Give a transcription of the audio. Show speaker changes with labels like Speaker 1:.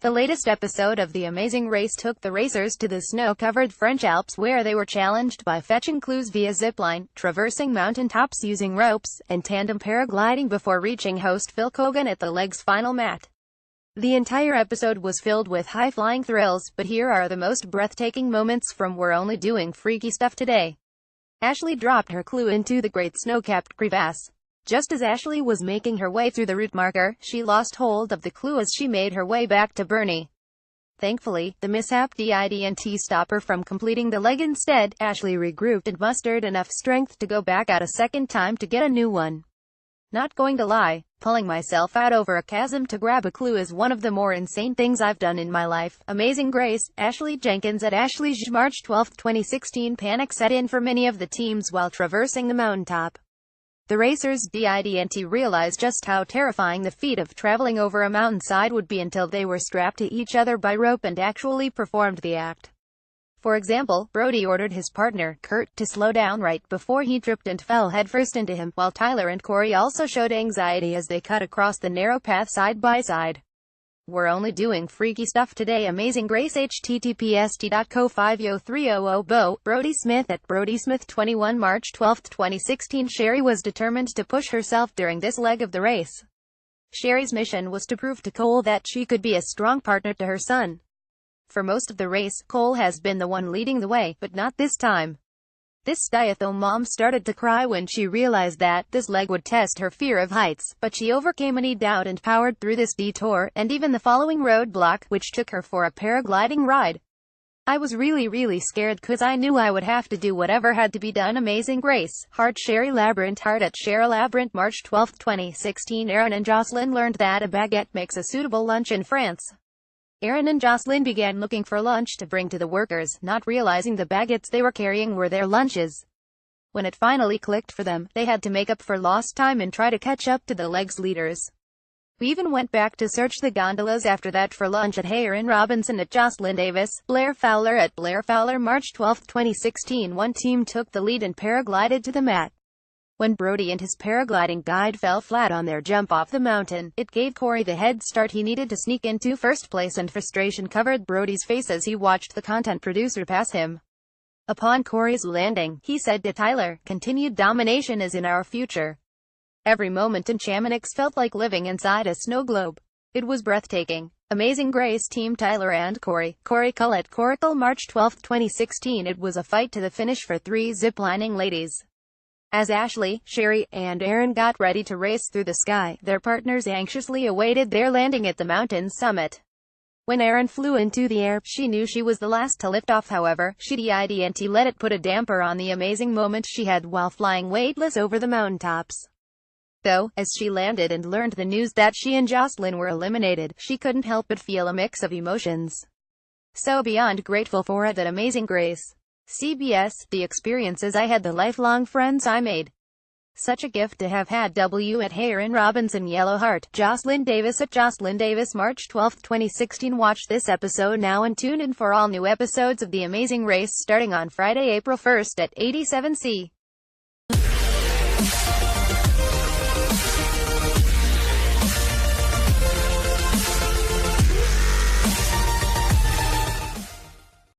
Speaker 1: The latest episode of The Amazing Race took the racers to the snow-covered French Alps where they were challenged by fetching clues via zipline, traversing mountain tops using ropes, and tandem paragliding before reaching host Phil Keoghan at the leg's final mat. The entire episode was filled with high-flying thrills, but here are the most breathtaking moments from We're Only Doing Freaky Stuff Today. Ashley dropped her clue into the great snow-capped crevasse. Just as Ashley was making her way through the route marker, she lost hold of the clue as she made her way back to Bernie. Thankfully, the mishap didn't stop her from completing the leg. Instead, Ashley regrouped and mustered enough strength to go back out a second time to get a new one. Not going to lie, pulling myself out over a chasm to grab a clue is one of the more insane things I've done in my life. Amazing Grace, Ashley Jenkins at Ashley J. March 12, 2016. Panic set in for many of the teams while traversing the mountaintop. The racers didn't realize just how terrifying the feat of traveling over a mountainside would be until they were strapped to each other by rope and actually performed the act. For example, Brody ordered his partner, Kurt, to slow down right before he tripped and fell headfirst into him, while Tyler and Corey also showed anxiety as they cut across the narrow path side by side. We're Only Doing Freaky Stuff Today. Amazing Grace. https://co50300bo. Brody Smith at Brody Smith 21. March 12, 2016. Sherry was determined to push herself during this leg of the race. Sherry's mission was to prove to Cole that she could be a strong partner to her son. For most of the race, Cole has been the one leading the way, but not this time. This diatho mom started to cry when she realized that this leg would test her fear of heights, but she overcame any doubt and powered through this detour, and even the following roadblock, which took her for a paragliding ride. I was really scared cause I knew I would have to do whatever had to be done. Amazing Grace. Heart. Sherry Labyrinth. Heart at Cheryl Labyrinth. March 12, 2016. Aaron and Jocelyn learned that a baguette makes a suitable lunch in France. Aaron and Jocelyn began looking for lunch to bring to the workers, not realizing the baguettes they were carrying were their lunches. When it finally clicked for them, they had to make up for lost time and try to catch up to the leg's leaders. We even went back to search the gondolas after that for lunch at Aaron Robinson at Jocelyn Davis, Blair Fowler at Blair Fowler. March 12, 2016. One team took the lead and paraglided to the mat. When Brody and his paragliding guide fell flat on their jump off the mountain, it gave Corey the head start he needed to sneak into first place, and frustration covered Brody's face as he watched the content producer pass him. Upon Corey's landing, he said to Tyler, "Continued domination is in our future." Every moment in Chamonix felt like living inside a snow globe. It was breathtaking. Amazing Grace. Team Tyler and Corey. Corey Cull at Coracle. March 12, 2016. It was a fight to the finish for three ziplining ladies. As Ashley, Sherry, and Aaron got ready to race through the sky, their partners anxiously awaited their landing at the mountain's summit. When Aaron flew into the air, she knew she was the last to lift off. However, she didn't let it put a damper on the amazing moment she had while flying weightless over the mountaintops. Though, as she landed and learned the news that she and Jocelyn were eliminated, she couldn't help but feel a mix of emotions. So beyond grateful for it that Amazing Grace. CBS, the experiences I had, the lifelong friends I made. Such a gift to have had. W at Aaron Robinson. Yellow Heart. Jocelyn Davis at Jocelyn Davis. March 12, 2016. Watch this episode now and tune in for all new episodes of The Amazing Race starting on Friday, April 1st at 87C.